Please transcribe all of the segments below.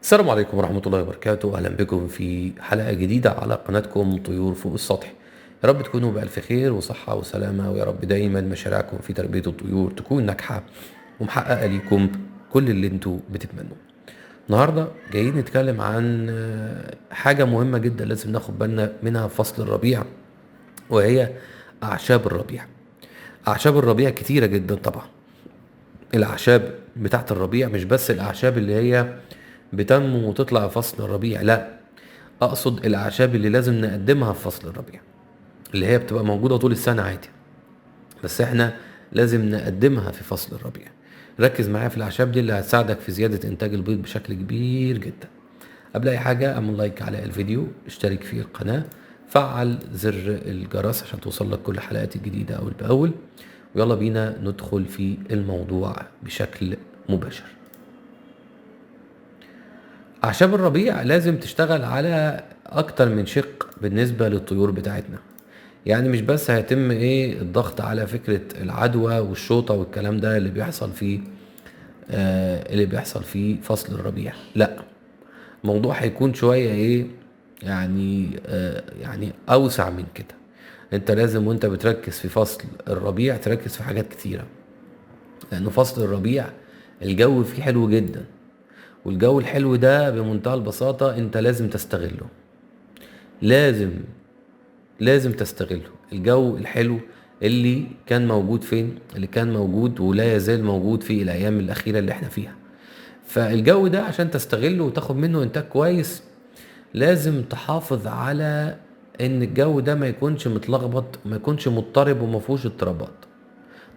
السلام عليكم ورحمة الله وبركاته. أهلا بكم في حلقة جديدة على قناتكم طيور فوق السطح. يا رب تكونوا بألف خير وصحة وسلامة، ويا رب دايما مشاريعكم في تربية الطيور تكون ناجحة ومحققة ليكم كل اللي انتوا بتتمنوه. النهاردة جايين نتكلم عن حاجة مهمة جدا لازم ناخد بالنا منها في فصل الربيع، وهي أعشاب الربيع. أعشاب الربيع كتيرة جدا طبعا. الأعشاب بتاعت الربيع مش بس الأعشاب اللي هي بتنمو وتطلع في فصل الربيع، لا، اقصد الاعشاب اللي لازم نقدمها في فصل الربيع، اللي هي بتبقى موجودة طول السنة عادي، بس احنا لازم نقدمها في فصل الربيع. ركز معايا في الاعشاب دي اللي هتساعدك في زيادة انتاج البيض بشكل كبير جدا. قبل اي حاجة اعمل لايك على الفيديو، اشترك في القناة، فعل زر الجرس عشان توصلك كل حلقات الجديدة اول باول، ويلا بينا ندخل في الموضوع بشكل مباشر. أعشاب الربيع لازم تشتغل على أكتر من شق بالنسبة للطيور بتاعتنا. يعني مش بس هيتم الضغط على فكرة العدوى والشوطة والكلام ده اللي بيحصل في فصل الربيع، لا، الموضوع هيكون شوية يعني أوسع من كده. انت لازم وانت بتركز في فصل الربيع تركز في حاجات كتيرة، لأنه فصل الربيع الجو فيه حلو جدا، والجو الحلو ده بمنتهى البساطة انت لازم تستغله. لازم لازم تستغله الجو الحلو اللي كان موجود فين، اللي كان موجود ولا يزال موجود في الايام الاخيرة اللي احنا فيها. فالجو ده عشان تستغله وتاخد منه انتاج كويس لازم تحافظ على ان الجو ده ما يكونش متلخبط، ما يكونش مضطرب وما فيهوش اضطرابات.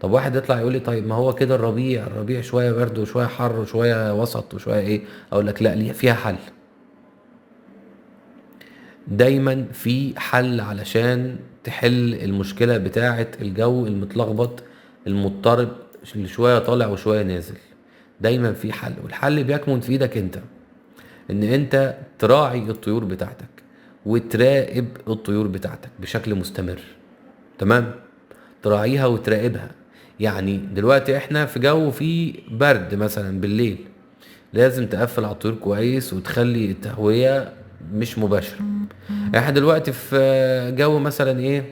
طب واحد يطلع يقول لي طيب ما هو كده الربيع شويه برد وشويه حر وشويه وسط وشويه اقول لك لا، ليه فيها حل. دايما في حل علشان تحل المشكلة بتاعة الجو المتلخبط المضطرب اللي شوية طالع وشوية نازل. دايما في حل، والحل بيكمن في ايدك انت، ان انت تراعي الطيور بتاعتك وتراقب الطيور بتاعتك بشكل مستمر. تمام، تراعيها وتراقبها. يعني دلوقتي احنا في جو فيه برد مثلا بالليل، لازم تقفل على الطيور كويس وتخلي التهوية مش مباشرة. احنا دلوقتي في جو مثلا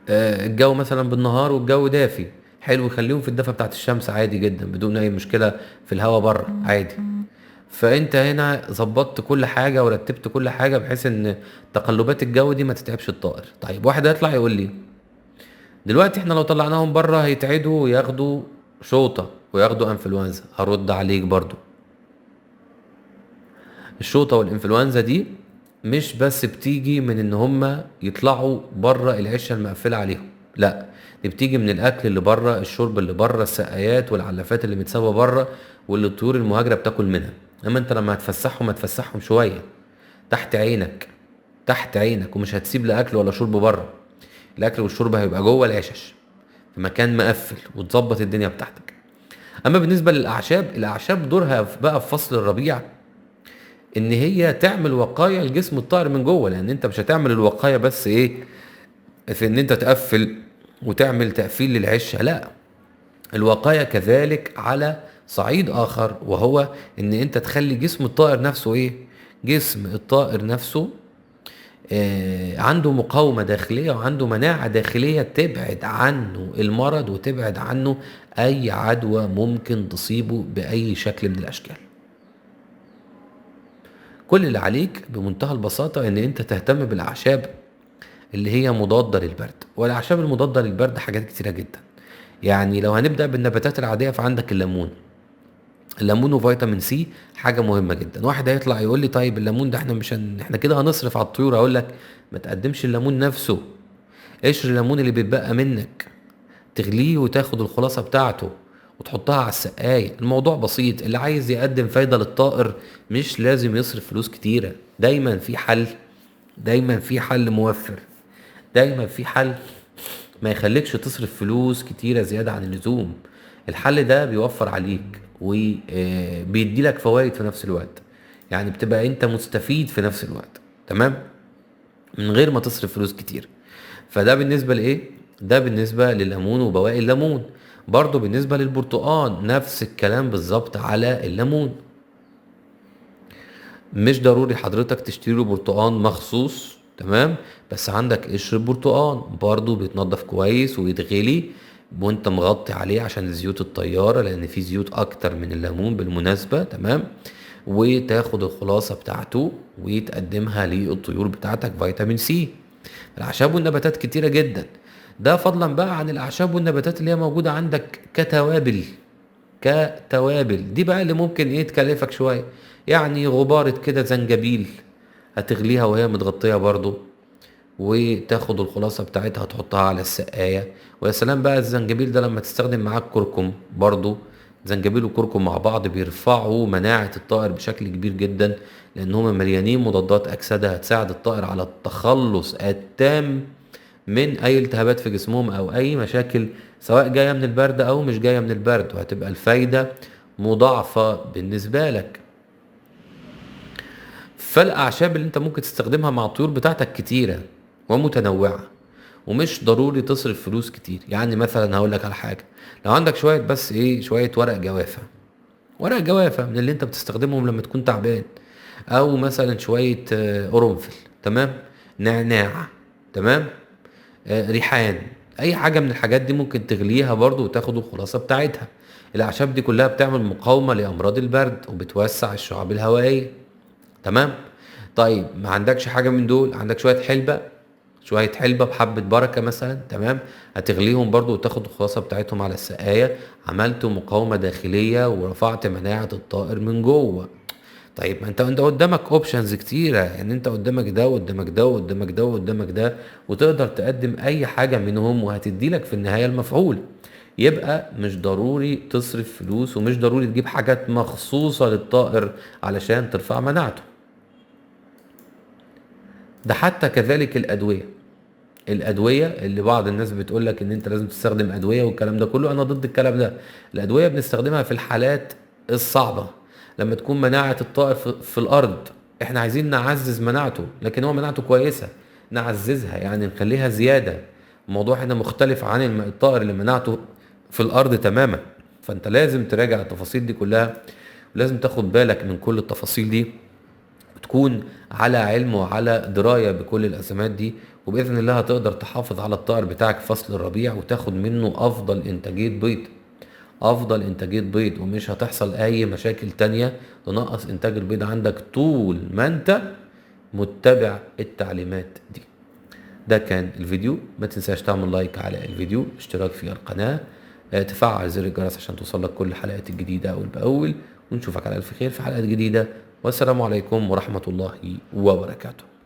الجو مثلا بالنهار والجو دافي حلو، خليهم في الدفا بتاعت الشمس عادي جدا بدون اي مشكلة، في الهواء بره عادي. فانت هنا ظبطت كل حاجة ورتبت كل حاجة بحيث ان تقلبات الجو دي ما تتعبش الطائر. طيب واحد هيطلع يقول لي دلوقتي احنا لو طلعناهم بره هيتعدوا وياخدوا شوطة وياخدوا انفلونزا. هرد عليك برضو، الشوطة والإنفلونزا دي مش بس بتيجي من إن هما يطلعوا بره العشة المقفلة عليهم، لا، دي بتيجي من الأكل اللي بره، الشرب اللي بره، السقايات والعلافات اللي متسابة بره واللي الطيور المهاجرة بتاكل منها. أما أنت لما هتفسحهم شوية تحت عينك، تحت عينك، ومش هتسيب لا أكل ولا شرب بره. الأكل والشرب هيبقى جوه العشش في مكان مقفل وتظبط الدنيا بتاعتك. أما بالنسبة للأعشاب، الأعشاب دورها بقى في فصل الربيع ان هي تعمل وقايه لجسم الطائر من جوه، لان انت مش هتعمل الوقايه بس في ان انت تقفل وتعمل تقفيل للعشه، لا، الوقايه كذلك على صعيد اخر، وهو ان انت تخلي جسم الطائر نفسه جسم الطائر نفسه عنده مقاومه داخليه وعنده مناعه داخليه تبعد عنه المرض وتبعد عنه اي عدوى ممكن تصيبه باي شكل من الاشكال. كل اللي عليك بمنتهى البساطة ان انت تهتم بالاعشاب اللي هي مضادة للبرد. والاعشاب المضادة للبرد حاجات كتيرة جدا. يعني لو هنبدأ بالنباتات العادية فعندك الليمون. الليمون وفيتامين سي حاجة مهمة جدا. واحد هيطلع يقول لي طيب الليمون ده احنا مش احنا كده هنصرف على الطيور. اقول لك ما تقدمش الليمون نفسه، قشر الليمون اللي بيتبقى منك تغليه وتاخد الخلاصة بتاعته وتحطها على السقاية. الموضوع بسيط، اللي عايز يقدم فايدة للطائر مش لازم يصرف فلوس كتيرة. دايما في حل، دايما في حل موفر، دايما في حل ما يخليكش تصرف فلوس كتيرة زيادة عن اللزوم. الحل ده بيوفر عليك وبيدي لك فوائد في نفس الوقت، يعني بتبقى انت مستفيد في نفس الوقت. تمام، من غير ما تصرف فلوس كتير. فده بالنسبة ده بالنسبة لليمون وبواقي الليمون. برضو بالنسبة للبرتقال نفس الكلام بالظبط على الليمون. مش ضروري حضرتك تشتري له برتقان مخصوص، تمام، بس عندك قشر برتقان برضو بيتنضف كويس ويتغلي وانت مغطي عليه عشان زيوت الطيارة، لان في زيوت اكتر من الليمون بالمناسبة، تمام. وتاخد الخلاصة بتاعته وتقدمها للطيور بتاعتك فيتامين سي. الاعشاب والنباتات كتيرة جدا، ده فضلا بقى عن الاعشاب والنباتات اللي هي موجودة عندك كتوابل. كتوابل دي بقى اللي ممكن ايه تكلفك شوية، يعني غبارة كده زنجبيل هتغليها وهي متغطية برضو، وتاخد الخلاصة بتاعتها تحطها على السقاية. ويا سلام بقى الزنجبيل ده لما تستخدم معاه كركم برضو، زنجبيل وكركم مع بعض بيرفعوا مناعة الطائر بشكل كبير جدا، لان هم مليانين مضادات اكسدة هتساعد الطائر على التخلص التام من اي التهابات في جسمهم او اي مشاكل، سواء جاية من البرد او مش جاية من البرد، وهتبقى الفايدة مضاعفة بالنسبة لك. فالاعشاب اللي انت ممكن تستخدمها مع الطيور بتاعتك كتيرة ومتنوعة، ومش ضروري تصرف فلوس كتير. يعني مثلا هقول لك على حاجة، لو عندك شوية بس ايه شوية ورق جوافة، ورق جوافة من اللي انت بتستخدمهم لما تكون تعبان، او مثلا شوية قرنفل، تمام، نعناع، تمام، ريحان، اي حاجة من الحاجات دي ممكن تغليها برضو وتاخد الخلاصة بتاعتها. الاعشاب دي كلها بتعمل مقاومة لامراض البرد وبتوسع الشعب الهوائية، تمام. طيب ما عندكش حاجة من دول، عندك شوية حلبة، شوية حلبة بحبة بركة مثلا، تمام، هتغليهم برضو وتاخد الخلاصة بتاعتهم على السقاية، عملت مقاومة داخلية ورفعت مناعة الطائر من جوه. طيب ما انت قدامك اوبشنز كتيرة، يعني انت قدامك ده وقدامك ده وقدامك ده وقدامك ده، وتقدر تقدم اي حاجة منهم وهتدي لك في النهاية المفعول. يبقى مش ضروري تصرف فلوس، ومش ضروري تجيب حاجات مخصوصة للطائر علشان ترفع مناعته. ده حتى كذلك الادوية. الادويه اللي بعض الناس بتقول لك ان انت لازم تستخدم ادويه والكلام ده كله، انا ضد الكلام ده. الادويه بنستخدمها في الحالات الصعبه، لما تكون مناعه الطائر في الارض، احنا عايزين نعزز مناعته، لكن هو مناعته كويسه، نعززها يعني نخليها زياده. الموضوع هنا مختلف عن الطائر اللي مناعته في الارض تماما. فانت لازم تراجع التفاصيل دي كلها، ولازم تاخد بالك من كل التفاصيل دي، وتكون على علم وعلى دراية بكل الأزمات دي. وبإذن الله هتقدر تحافظ على الطائر بتاعك في فصل الربيع وتاخد منه أفضل إنتاجية بيض، أفضل إنتاجية بيض، ومش هتحصل أي مشاكل تانية تنقص إنتاج البيض عندك طول ما أنت متبع التعليمات دي. ده كان الفيديو، ما تنساش تعمل لايك على الفيديو، اشتراك في القناة، تفعل زر الجرس عشان توصلك كل الحلقات الجديدة أول بأول، ونشوفك على ألف خير في حلقات جديدة، والسلام عليكم ورحمة الله وبركاته.